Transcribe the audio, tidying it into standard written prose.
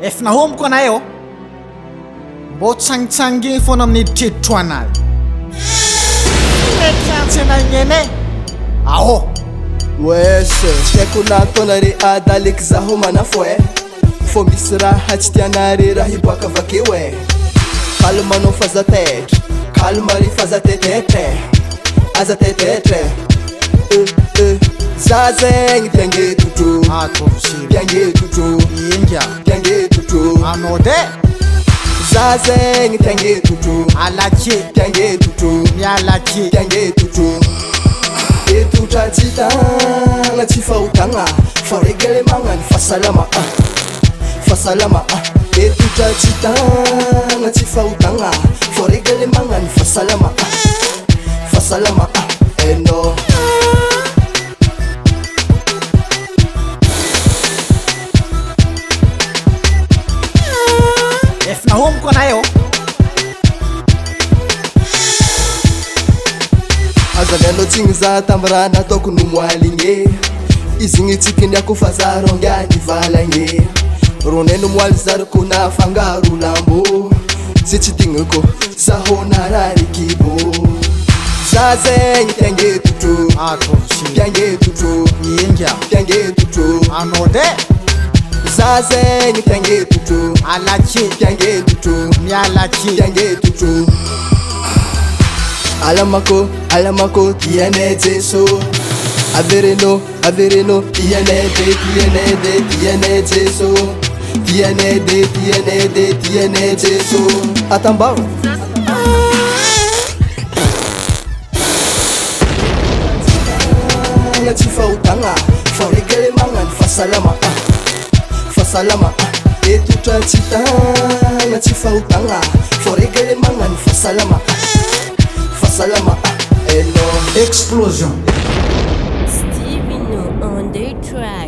efa nahomiko anay ô mbô tsangitsanginy foana amin'ny tretro anazy mekantsy anagnene aho wesh saiko natonare adaleky zaho manafo fô misy raha tsy tianare raha hiboaka avakeo kalmanao fazatetra kalmare fazatetetre aza tetetre za zegny tiangetotro tiangetotro inga tiangetotro anao de za zegny tiangetotro alakie tiangetotro mialakie tiangetotro etotra tsy tagna tsy fahotagna fa regale magnany fahasalama fahasalama etotra tsy tagna tsy fahotagna fa regale magnany fahasalama fahasalama eno efa nahomiko anay ô azavyanao tsigny za tamy raha nataoko nomoaligny izy gny tsikiniako fa za rongiany valagny ronay nomoaly zariko na fangaro lambo ze tsy tignako zaho nararikibo za zegny tiangetotro tiangetotro inga tiangetotro anao de za zegny tiangetotro alakie tiangetotro mialakie tiangetotro alamako tianay jeso avereno tianay de tianay jeso tianay de tianay jeso atambao tsy fahotagna fa regale magnany fahasalama fahasalama etotra tsy tagna tsy fahotagna fa regale magnany fahasalama fahasalama eno explosion Stevino on the track.